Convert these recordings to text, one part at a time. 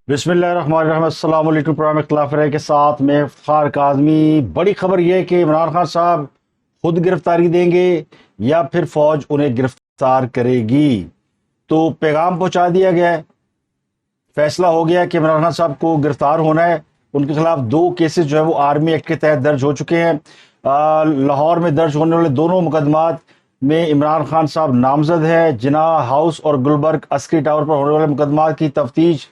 بسم اللہ الرحمن الرحیم۔ السلام علیکم۔ پروگرام اختلاف رائے کے ساتھ میں افتخار کاظمی۔ بڑی خبر یہ ہے کہ عمران خان صاحب خود گرفتاری دیں گے یا پھر فوج انہیں گرفتار کرے گی۔ تو پیغام پہنچا دیا گیا ہے، فیصلہ ہو گیا کہ عمران خان صاحب کو گرفتار ہونا ہے۔ ان کے خلاف 2 کیسز جو ہے وہ آرمی ایکٹ کے تحت درج ہو چکے ہیں۔ لاہور میں درج ہونے والے دونوں مقدمات میں عمران خان صاحب نامزد ہے۔ جناح ہاؤس اور گلبرگ عسکری ٹاور پر ہونے والے مقدمات کی تفتیش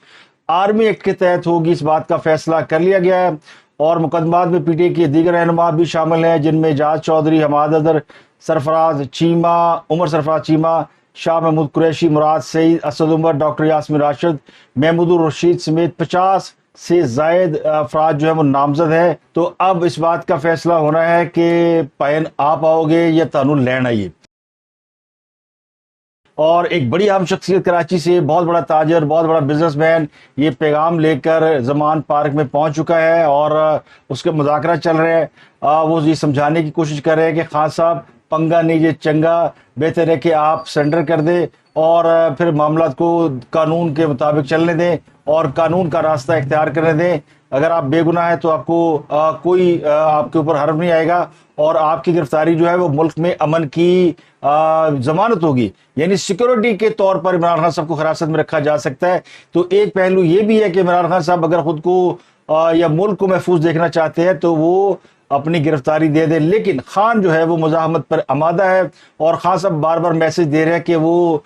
آرمی ایکٹ کے تحت ہوگی، اس بات کا فیصلہ کر لیا گیا ہے۔ اور مقدمات میں پی ٹی آئی کے دیگر رہنما بھی شامل ہیں، جن میں اعجاز چودھری، حماد ادر، سرفراز چیمہ، عمر سرفراز چیمہ، شاہ محمود قریشی، مراد سعید، اسد عمر، ڈاکٹر یاسمین راشد، محمود الرشید سمیت 50 سے زائد افراد جو ہے وہ نامزد ہیں۔ تو اب اس بات کا فیصلہ ہونا ہے کہ پین آپ آؤ گے یا تانوں لین آئیے۔ اور ایک بڑی اہم شخصیت کراچی سے، بہت بڑا تاجر، بہت بڑا بزنس مین، یہ پیغام لے کر زمان پارک میں پہنچ چکا ہے اور اس کے مذاکرہ چل رہے ہیں۔ وہ یہ سمجھانے کی کوشش کر رہے ہیں کہ خان صاحب پنگا نہیں یہ چنگا، بہتر ہے کہ آپ سرنڈر کر دیں اور پھر معاملات کو قانون کے مطابق چلنے دیں اور قانون کا راستہ اختیار کرنے دیں۔ اگر آپ بے گناہ ہیں تو آپ کو کوئی آپ کے اوپر حرف نہیں آئے گا اور آپ کی گرفتاری جو ہے وہ ملک میں امن کی ضمانت ہوگی، یعنی سیکورٹی کے طور پر عمران خان صاحب کو حراست میں رکھا جا سکتا ہے۔ تو ایک پہلو یہ بھی ہے کہ عمران خان صاحب اگر خود کو یا ملک کو محفوظ دیکھنا چاہتے ہیں تو وہ اپنی گرفتاری دے دیں، لیکن خان جو ہے وہ مزاحمت پر آمادہ ہے اور خان صاحب بار بار میسج دے رہے ہیں کہ وہ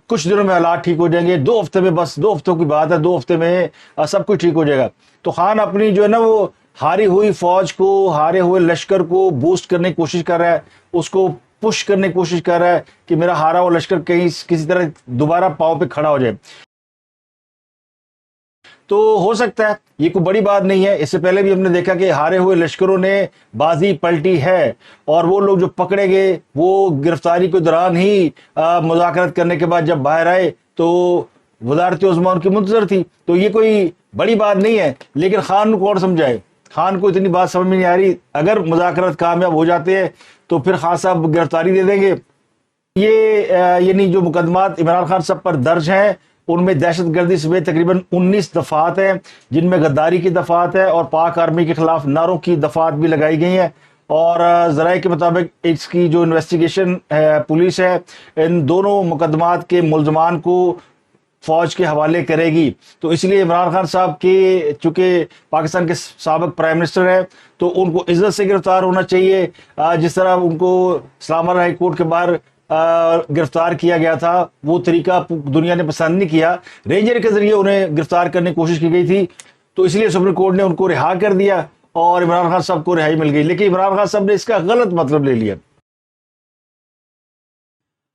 کچھ دنوں میں حالات ٹھیک ہو جائیں گے، 2 ہفتے میں، بس 2 ہفتوں کی بات ہے، 2 ہفتے میں سب کچھ ٹھیک ہو جائے گا۔ تو خان اپنی جو ہے نا وہ ہاری ہوئی فوج کو، ہارے ہوئے لشکر کو بوسٹ کرنے کی کوشش کر رہا ہے، اس کو پش کرنے کی کوشش کر رہا ہے کہ میرا ہارا ہوا لشکر کہیں کسی طرح دوبارہ پاؤں پہ کھڑا ہو جائے۔ تو ہو سکتا ہے یہ کوئی بڑی بات نہیں ہے، اس سے پہلے بھی ہم نے دیکھا کہ ہارے ہوئے لشکروں نے بازی پلٹی ہے اور وہ لوگ جو پکڑے گئے وہ گرفتاری کے دوران ہی مذاکرات کرنے کے بعد جب باہر آئے تو وزارت عظمیٰ ان کی منتظر تھی۔ تو یہ کوئی بڑی بات نہیں ہے، لیکن خان کو کون سمجھائے؟ خان کو اتنی بات سمجھ میں نہیں آ رہی۔ اگر مذاکرات کامیاب ہو جاتے ہیں تو پھر خان صاحب گرفتاری دے دیں گے۔ یہ یعنی جو مقدمات عمران خان صاحب پر درج ہیں ان میں دہشت گردی سمیت تقریباً 19 دفعات ہیں، جن میں غداری کی دفعات ہے اور پاک آرمی کے خلاف نعروں کی دفعات بھی لگائی گئی ہیں۔ اور ذرائع کے مطابق اس کی جو انویسٹیگیشن پولیس ہے ان دونوں مقدمات کے ملزمان کو فوج کے حوالے کرے گی۔ تو اس لیے عمران خان صاحب کے چونکہ پاکستان کے سابق پرائم منسٹر ہیں تو ان کو عزت سے گرفتار ہونا چاہیے، جس طرح ان کو اسلام آباد ہائی کورٹ کے باہر گرفتار کیا گیا تھا، وہ طریقہ دنیا نے پسند نہیں کیا۔ رینجر کے ذریعے انہیں گرفتار کرنے کی کوشش کی گئی تھی، تو اس لیے سپریم کورٹ نے ان کو رہا کر دیا اور عمران خان صاحب کو رہائی مل گئی، لیکن عمران خان صاحب نے اس کا غلط مطلب لے لیا۔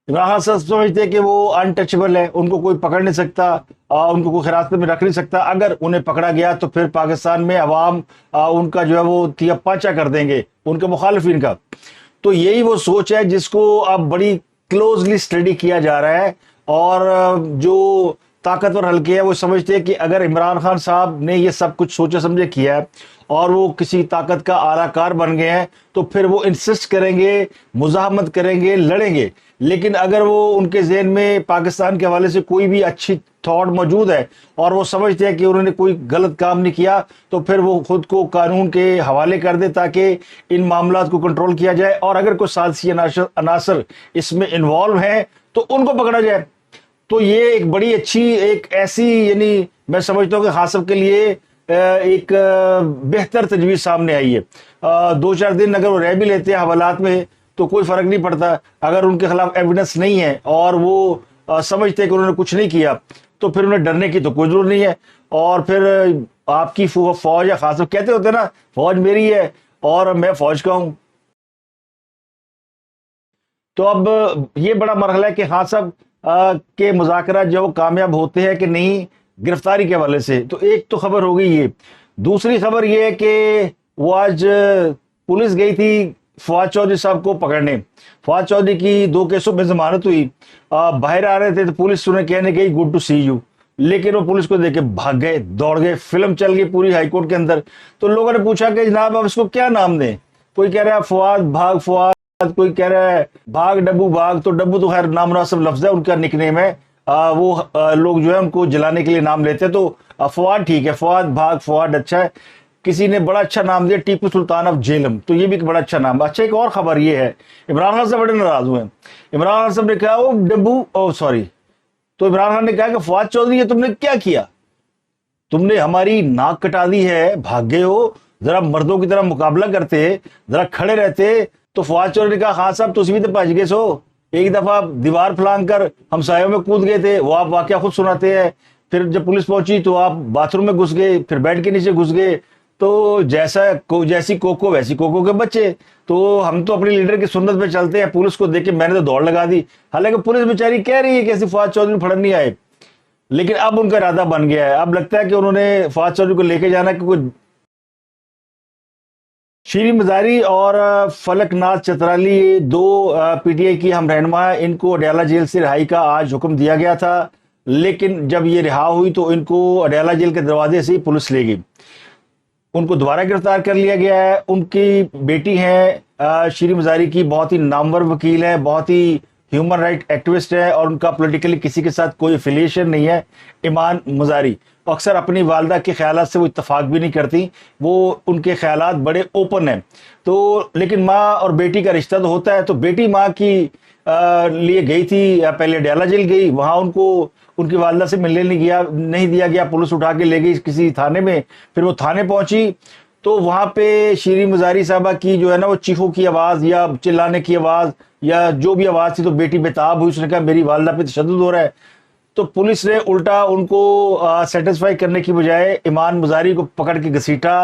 عمران خان صاحب سمجھتے ہیں کہ وہ انٹچبل ہے، ان کو کوئی پکڑ نہیں سکتا، ان کو کوئی حراست میں رکھ نہیں سکتا۔ اگر انہیں پکڑا گیا تو پھر پاکستان میں عوام ان کا جو ہے وہ تیا پانچا کر دیں گے، ان کے مخالفین کا۔ تو یہی وہ سوچ ہے جس کو اب بڑی کلوزلی اسٹڈی کیا جا رہا ہے، اور جو طاقتور حلقے ہیں وہ سمجھتے ہیں کہ اگر عمران خان صاحب نے یہ سب کچھ سوچے سمجھے کیا ہے اور وہ کسی طاقت کا اعلیٰ کار بن گئے ہیں تو پھر وہ انسسٹ کریں گے، مزاحمت کریں گے، لڑیں گے۔ لیکن اگر وہ ان کے ذہن میں پاکستان کے حوالے سے کوئی بھی اچھی تھاٹ موجود ہے اور وہ سمجھتے ہیں کہ انہوں نے کوئی غلط کام نہیں کیا تو پھر وہ خود کو قانون کے حوالے کر دے تاکہ ان معاملات کو کنٹرول کیا جائے، اور اگر کوئی سازشی عناصر اس میں انوالو ہیں تو ان کو پکڑا جائے۔ تو یہ ایک بڑی اچھی، ایک ایسی، یعنی میں سمجھتا ہوں کہ خاصب کے لیے ایک بہتر تجویز سامنے آئی ہے۔ 2-4 دن اگر وہ رہ بھی لیتے ہیں حوالات میں تو کوئی فرق نہیں پڑتا، اگر ان کے خلاف ایویڈنس نہیں ہے اور وہ سمجھتے ہیں کہ انہوں نے کچھ نہیں کیا تو پھر انہیں ڈرنے کی تو کوئی ضرورت نہیں ہے۔ اور پھر آپ کی فوج یا خاص کہتے ہوتے ہیں نا، فوج میری ہے اور میں فوج کا ہوں۔ تو اب یہ بڑا مرحلہ ہے کہ خان صاحب کے مذاکرات جو کامیاب ہوتے ہیں کہ نہیں گرفتاری کے حوالے سے۔ تو ایک تو خبر ہو گئی یہ۔ دوسری خبر یہ ہے کہ وہ آج پولیس گئی تھی فواد چودھری صاحب کو پکڑنے۔ فواد چودھری کی 2 کیسوں میں ضمانت ہوئی، باہر آ رہے تھے تو پولیس انہیں کہنے گئی گڈ ٹو سی یو، لیکن وہ پولیس کو دیکھ کے بھاگ گئے، دوڑ گئے، فلم چل گئی پوری ہائی کورٹ کے اندر۔ تو لوگوں نے پوچھا کہ جناب اب اس کو کیا نام دیں؟ کوئی کہہ رہا ہے فواد بھاگ فواد، کوئی کہہ رہا ہے بھاگ ڈبو بھاگ۔ تو ڈبو تو خیر نامناسب لفظ ہے، ان کا نک نیم ہے، وہ لوگ جو ہے ان کو جلانے کے لیے نام لیتے ہیں. تو فواد ٹھیک ہے, فواد بھاگ, فواد اچھا ہے. کسی نے بڑا اچھا نام دیا ٹیپو سلطان آف جیلم, تو یہ بھی ایک بڑا اچھا نام. اچھا ایک اور خبر یہ ہے, عمران خان صاحب بڑے ناراض ہوئے ہیں. عمران خان صاحب نے کہا وہ ڈبو سوری, تو عمران خان نے کہا کہ فواد چودھری یہ تم نے کیا کیا, تم نے ہماری ناک کٹا دی ہے, بھاگ گئے ہو. ذرا مردوں کی طرح مقابلہ کرتے, ذرا کھڑے رہتے. تو فواد چودھری نے کہا خان صاحب تسی بھی تو بھج گئے سو, ایک دفعہ دیوار پھلانگ کر ہمسایوں میں کود گئے تھے, وہ آپ واقعہ خود سناتے ہیں. پھر جب پولیس پہنچی تو آپ باتھ روم میں گھس گئے, پھر بیڈ کے نیچے گھس گئے. تو جیسی کوکو ویسی کوکو کے بچے. تو ہم تو اپنے لیڈر کی سنت پہ چلتے ہیں, پولیس کو دیکھ کے میں نے تو دوڑ لگا دی. حالانکہ پولیس بیچاری کہہ رہی ہے کہ ایسی فواد چودھری پھڑن نہیں آئے, لیکن اب ان کا ارادہ بن گیا ہے. اب لگتا ہے کہ انہوں نے فواد چودھری کو لے کے جانا, کیونکہ شیریں مزاری اور فلک ناتھ چترالی دو پی ٹی آئی کی ہم رہنما, ان کو اڈیالہ جیل سے رہائی کا آج حکم دیا گیا تھا. لیکن جب یہ رہا ہوئی تو ان کو اڈیالہ جیل کے دروازے سے ہی پولیس لے گئی. ان کو دوبارہ گرفتار کر لیا گیا ہے. ان کی بیٹی ہیں شیریں مزاری کی, بہت ہی نامور وکیل ہے, بہت ہی ہیومن رائٹ ایکٹیوسٹ ہے, اور ان کا پولیٹیکلی کسی کے ساتھ کوئی افیلیشن نہیں ہے. ایمان مزاری اکثر اپنی والدہ کے خیالات سے وہ اتفاق بھی نہیں کرتی, وہ ان کے خیالات بڑے اوپن ہیں. تو لیکن ماں اور بیٹی کا رشتہ تو ہوتا ہے. تو بیٹی ماں کی لیے گئی تھی, پہلے اڈیالہ جیل گئی, وہاں ان کو ان کی والدہ سے ملنے نہیں دیا گیا, پولیس اٹھا کے لے گئی کسی تھانے میں. پھر وہ تھانے پہنچی تو وہاں پہ شیریں مزاری صاحبہ کی جو ہے نا وہ چیخوں کی آواز یا چلانے کی آواز یا جو بھی آواز تھی, تو بیٹی بےتاب ہوئی, اس نے کہا میری والدہ پہ تشدد ہو رہا ہے. تو پولیس نے الٹا ان کو سیٹسفائی کرنے کی بجائے ایمان مزاری کو پکڑ کے گھسیٹا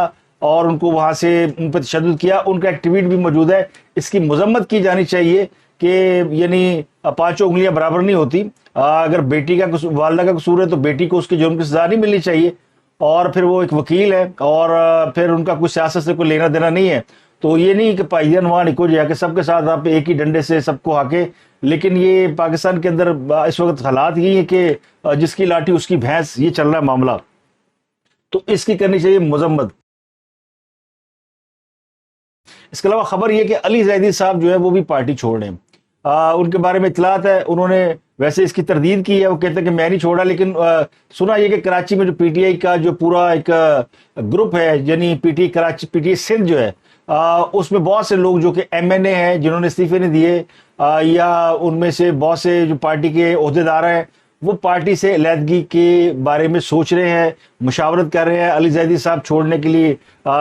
اور ان کو وہاں سے ان پہ تشدد کیا. ان کا ایک ٹویٹ بھی موجود ہے, اس کی مذمت کی جانی چاہیے کہ یعنی پانچوں انگلیاں برابر نہیں ہوتی. اگر بیٹی کا والدہ کا قصور ہے تو بیٹی کو اس کے جرم کی سزا نہیں ملنی چاہیے. اور پھر وہ ایک وکیل ہے, اور پھر ان کا کوئی سیاست سے کوئی لینا دینا نہیں ہے. تو یہ نہیں کہ پائیدن وہاں نکو جا کے سب کے ساتھ آپ ایک ہی ڈنڈے سے سب کو ہاکے. لیکن یہ پاکستان کے اندر اس وقت حالات یہ ہیں کہ جس کی لاٹھی اس کی بھینس, یہ چل رہا ہے معاملہ. تو اس کی کرنی چاہیے مذمت. اس کے علاوہ خبر یہ کہ علی زیدی صاحب جو ہے وہ بھی پارٹی چھوڑ رہے ہیں. ان کے بارے میں اطلاعات ہے, انہوں نے ویسے اس کی تردید کی ہے, وہ کہتے ہیں کہ میں نہیں چھوڑا. لیکن سنا یہ کہ کراچی میں جو پی ٹی آئی کا جو پورا ایک گروپ ہے, یعنی پی ٹی آئی سندھ جو ہے, اس میں بہت سے لوگ جو کہ ایم این اے ہیں جنہوں نے استعفے نہیں دیے, یا ان میں سے بہت سے جو پارٹی کے عہدیدار ہیں وہ پارٹی سے علیحدگی کے بارے میں سوچ رہے ہیں, مشاورت کر رہے ہیں. علی زیدی صاحب چھوڑنے کے لیے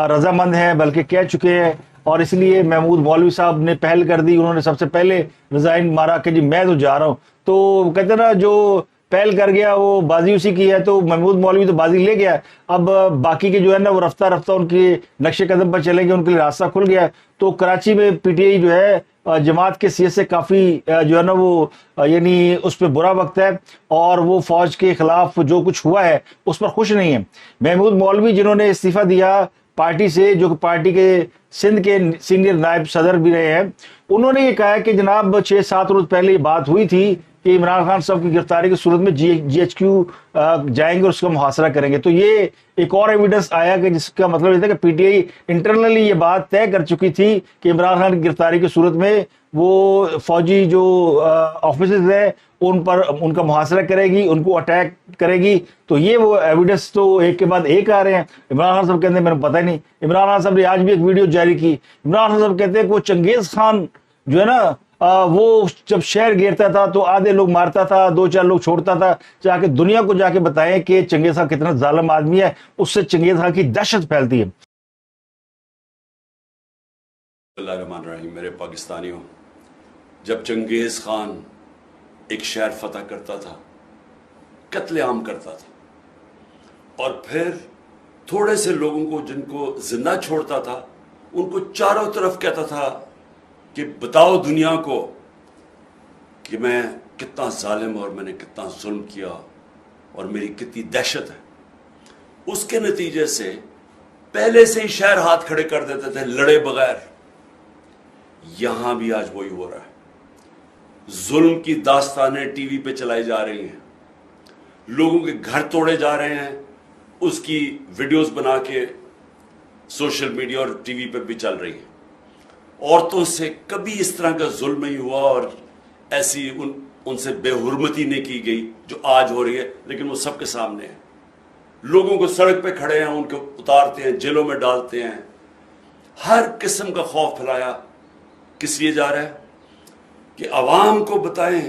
رضامند ہیں, بلکہ کہہ چکے ہیں. اور اس لیے محمود مولوی صاحب نے پہل کر دی, انہوں نے سب سے پہلے ریزائن مارا کہ جی میں تو جا رہا ہوں. تو کہتے ہیں نا جو پہل کر گیا وہ بازی اسی کی ہے, تو محمود مولوی تو بازی لے گیا. اب باقی کے جو ہے نا وہ رفتہ رفتہ ان کے نقش قدم پر چلیں گے, ان کے لیے راستہ کھل گیا. تو کراچی میں پی ٹی آئی جو ہے جماعت کے سیاست سے کافی جو ہے نا وہ یعنی اس پہ برا وقت ہے, اور وہ فوج کے خلاف جو کچھ ہوا ہے اس پر خوش نہیں ہے. محمود مولوی جنہوں نے استعفیٰ دیا پارٹی سے, جو کہ پارٹی کے سندھ کے سینئر نائب صدر بھی رہے ہیں, انہوں نے یہ کہا ہے کہ جناب 6-7 روز پہلے یہ بات ہوئی تھی کہ عمران خان صاحب کی گرفتاری کی صورت میں جی ایچ کیو جائیں گے اور اس کا محاصرہ کریں گے. تو یہ ایک اور ایویڈنس آیا کہ جس کا مطلب یہ تھا کہ پی ٹی آئی انٹرنلی یہ بات طے کر چکی تھی کہ عمران خان کی گرفتاری کی صورت میں وہ فوجی جو آفیسرز ہیں ان پر ان کا محاصرہ کرے گی, ان کو اٹیک کرے گی. تو یہ وہ ایویڈنس تو ایک کے بعد ایک آ رہے ہیں. عمران خان صاحب کہتے ہیں میرے پتہ ہی نہیں. عمران خان صاحب نے آج بھی ایک ویڈیو جاری کی. عمران خان صاحب کہتے ہیں کہ وہ چنگیز خان جو ہے نا وہ جب شہر گھیرتا تھا تو آدھے لوگ مارتا تھا, 2-4 لوگ چھوڑتا تھا. جا کے دنیا کو جا کے بتائیں کہ چنگیز خان کتنا ظالم آدمی ہے, اس سے چنگیز خان کی دہشت پھیلتی ہے. اللہ الرحمن الرحیم. میرے پاکستانیوں, جب چنگیز خان ایک شہر فتح کرتا تھا, قتل عام کرتا تھا, اور پھر تھوڑے سے لوگوں کو جن کو زندہ چھوڑتا تھا ان کو چاروں طرف کہتا تھا کہ بتاؤ دنیا کو کہ میں کتنا ظالم اور میں نے کتنا ظلم کیا اور میری کتنی دہشت ہے. اس کے نتیجے سے پہلے سے ہی شہر ہاتھ کھڑے کر دیتے تھے لڑے بغیر. یہاں بھی آج وہی ہو رہا ہے. ظلم کی داستانیں ٹی وی پہ چلائی جا رہی ہیں, لوگوں کے گھر توڑے جا رہے ہیں, اس کی ویڈیوز بنا کے سوشل میڈیا اور ٹی وی پہ بھی چل رہی ہیں. عورتوں سے کبھی اس طرح کا ظلم نہیں ہوا اور ایسی ان سے بے حرمتی نہیں کی گئی جو آج ہو رہی ہے، لیکن وہ سب کے سامنے ہے. لوگوں کو سڑک پہ کھڑے ہیں ان کو اتارتے ہیں، جیلوں میں ڈالتے ہیں. ہر قسم کا خوف پھیلایا کس لیے جا رہا ہے؟ کہ عوام کو بتائیں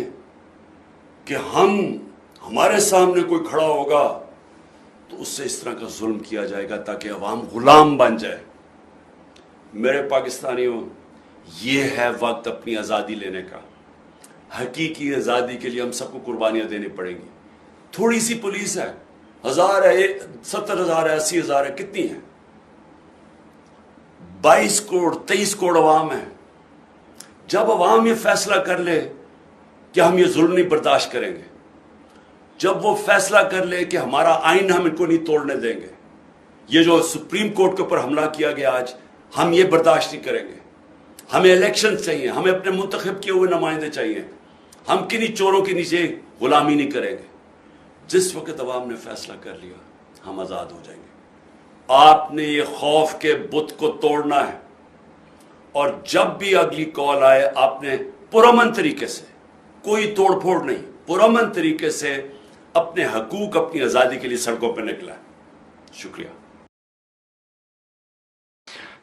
کہ ہمارے سامنے کوئی کھڑا ہوگا تو اس سے اس طرح کا ظلم کیا جائے گا تاکہ عوام غلام بن جائے. میرے پاکستانیوں، یہ ہے وقت اپنی آزادی لینے کا. حقیقی آزادی کے لیے ہم سب کو قربانیاں دینی پڑیں گی. تھوڑی سی پولیس ہے، 1000 ہے، 70,000 ہے، 80,000 ہے، کتنی ہے؟ 22 کروڑ 23 کروڑ عوام ہے. جب عوام یہ فیصلہ کر لے کہ ہم یہ ظلم نہیں برداشت کریں گے، جب وہ فیصلہ کر لے کہ ہمارا آئین ہم ان کو نہیں توڑنے دیں گے، یہ جو سپریم کورٹ کے اوپر حملہ کیا گیا آج، ہم یہ برداشت نہیں کریں گے. ہمیں الیکشن چاہیے، ہمیں اپنے منتخب کیے ہوئے نمائندے چاہیے. ہم کنہیں چوروں کے نیچے غلامی نہیں کریں گے. جس وقت عوام نے فیصلہ کر لیا ہم آزاد ہو جائیں گے. آپ نے یہ خوف کے بت کو توڑنا ہے، اور جب بھی اگلی کال آئے آپ نے پرامن طریقے سے، کوئی توڑ پھوڑ نہیں، پرامن طریقے سے اپنے حقوق، اپنی آزادی کے لیے سڑکوں پہ نکلا ہے. شکریہ.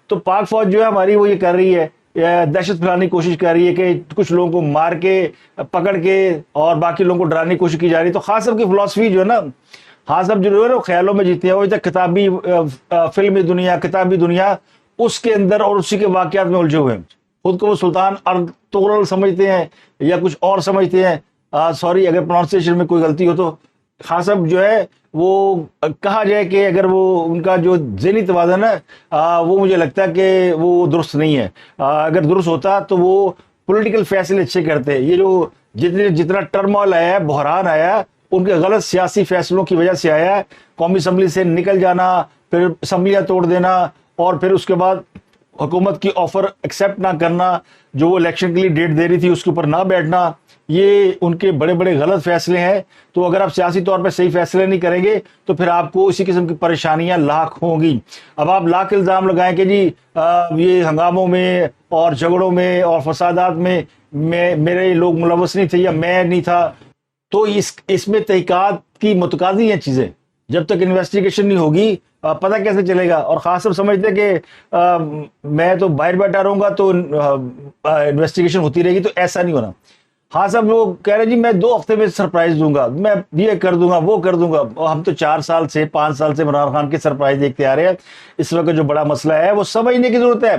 تو پاک فوج جو ہے ہماری وہ یہ کر رہی ہے، دہشت پھیلانے کی کوشش کر رہی ہے کہ کچھ لوگوں کو مار کے پکڑ کے اور باقی لوگوں کو ڈرانے کی کوشش کی جا رہی ہے. تو خاص صاحب کی فلاسفی جو ہے نا، خاص صاحب جو ہے نا خیالوں میں جیتے ہیں، وہ کتابی فلمی دنیا، کتابی دنیا اس کے اندر اور اسی کے واقعات میں الجھے ہوئے ہیں. خود کو وہ سلطان ارطغرل سمجھتے ہیں یا کچھ اور سمجھتے ہیں. سوری اگر پروننسیشن میں کوئی غلطی ہو تو. خاص صاحب جو ہے وہ کہا جائے کہ اگر وہ ان کا جو ذہنی توازن ہے وہ مجھے لگتا ہے کہ وہ درست نہیں ہے. اگر درست ہوتا تو وہ پولیٹیکل فیصلے اچھے کرتے. یہ جو جتنا ٹرمول آیا ہے، بحران آیا ہے، ان کے غلط سیاسی فیصلوں کی وجہ سے آیا ہے. قومی اسمبلی سے نکل جانا، پھر اسمبلیاں توڑ دینا، اور پھر اس کے بعد حکومت کی آفر ایکسیپٹ نہ کرنا، جو وہ الیکشن کے لیے ڈیٹ دے رہی تھی اس کے اوپر نہ بیٹھنا، یہ ان کے بڑے بڑے غلط فیصلے ہیں. تو اگر آپ سیاسی طور پہ صحیح فیصلے نہیں کریں گے تو پھر آپ کو اسی قسم کی پریشانیاں لاکھ ہوں گی. اب آپ لاکھ الزام لگائیں کہ جی یہ ہنگاموں میں اور جھگڑوں میں اور فسادات میں میرے لوگ ملوث نہیں تھے یا میں نہیں تھا، تو اس میں تحقیقات کی متقاضی ہیں چیزیں. جب تک انویسٹیگیشن نہیں ہوگی پتہ کیسے چلے گا؟ اور خاص طور سمجھتے کہ میں تو باہر بیٹھا رہوں گا تو انویسٹیگیشن ہوتی رہے گی، تو ایسا نہیں ہونا. ہاں صاحب وہ کہہ رہے جی میں 2 ہفتے میں سرپرائز دوں گا، میں یہ کر دوں گا، وہ کر دوں گا. ہم تو 4 سال سے 5 سال سے عمران خان کے سرپرائز دیکھتے آ رہے ہیں. اس وقت جو بڑا مسئلہ ہے وہ سمجھنے کی ضرورت ہے.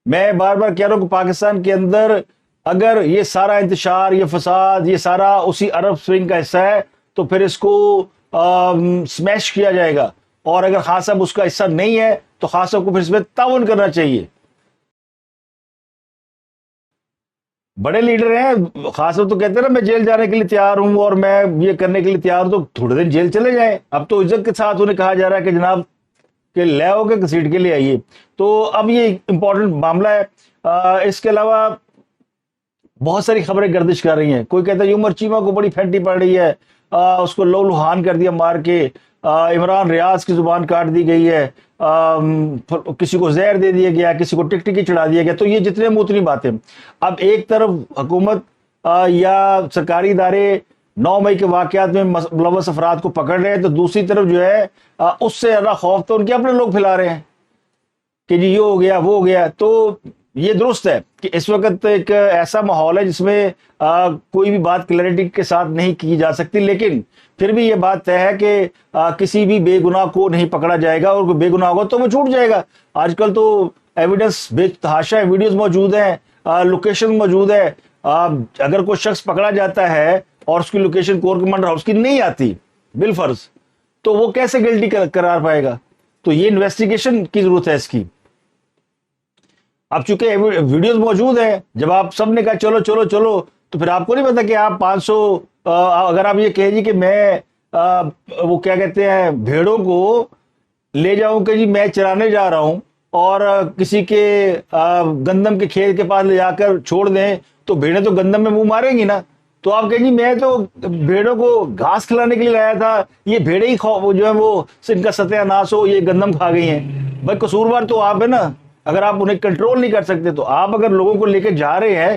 میں بار بار کہہ رہا ہوں کہ پاکستان کے اندر اگر یہ سارا انتشار، یہ فساد، یہ سارا اسی عرب سپرنگ کا حصہ ہے تو پھر اس کو سمیش کیا جائے گا. اور اگر خاص صاحب اس کا حصہ نہیں ہے تو خاص صاحب کو پھر اس میں تعاون کرنا چاہیے. بڑے لیڈر ہیں، خاص طور تو کہتے ہیں نا میں جیل جانے کے لیے تیار ہوں اور میں یہ کرنے کے لیے تیار ہوں، تو تھوڑے دن جیل چلے جائیں. اب تو عزت کے ساتھ انہیں کہا جا رہا ہے کہ جناب کہ لے ہو کے گھسیٹ کے لیے آئیے. تو اب یہ امپورٹنٹ معاملہ ہے. اس کے علاوہ بہت ساری خبریں گردش کر رہی ہیں. کوئی کہتا ہے عمر چیمہ کو بڑی پھینٹی پڑ رہی ہے، اس کو لہو کر دیا مار کے، عمران ریاض کی زبان کاٹ دی گئی ہے، کسی کو زہر دے دیا گیا، کسی کو ٹکٹکی چڑھا دیا گیا. تو یہ جتنے منہ اتنی باتیں. اب ایک طرف حکومت یا سرکاری ادارے 9 مئی کے واقعات میں ملوث افراد کو پکڑ رہے ہیں، تو دوسری طرف جو ہے اس سے زیادہ خوف تو ان کے اپنے لوگ پھیلا رہے ہیں کہ جی یہ ہو گیا وہ ہو گیا. تو یہ درست ہے کہ اس وقت ایک ایسا ماحول ہے جس میں کوئی بھی بات کلیئرٹی کے ساتھ نہیں کی جا سکتی، لیکن پھر بھی یہ بات طے ہے کہ کسی بھی بے گناہ کو نہیں پکڑا جائے گا، اور کوئی بے گناہ ہوگا تو وہ چھوٹ جائے گا. آج کل تو ایویڈنس بے تحاشا ہے، ویڈیوز موجود ہیں، لوکیشن موجود ہے. اگر کوئی شخص پکڑا جاتا ہے اور اس کی لوکیشن کور کمانڈر ہاؤس کی نہیں آتی بالفرض، تو وہ کیسے گلٹی قرار پائے گا؟ تو یہ انویسٹیگیشن کی ضرورت ہے اس کی. اب چونکہ ویڈیوز موجود ہیں، جب آپ سب نے کہا چلو چلو چلو، تو پھر آپ کو نہیں پتا کہ آپ 500 اگر آپ یہ کہے جی کہ میں وہ کیا کہتے ہیں بھیڑوں کو لے جاؤں کہ جی میں چرانے جا رہا ہوں اور کسی کے گندم کے کھیت کے پاس لے جا کر چھوڑ دیں، تو بھیڑیں تو گندم میں منہ ماریں گی نا. تو آپ کہیں جی میں تو بھیڑوں کو گھاس کھلانے کے لیے لایا تھا، یہ بھیڑیں ہی جو ہے وہ ان کا ستیہ ناش ہو، یہ گندم کھا گئی ہیں. بھائی قصوروار تو آپ ہے نا. اگر آپ انہیں کنٹرول نہیں کر سکتے تو آپ اگر لوگوں کو لے کے جا رہے ہیں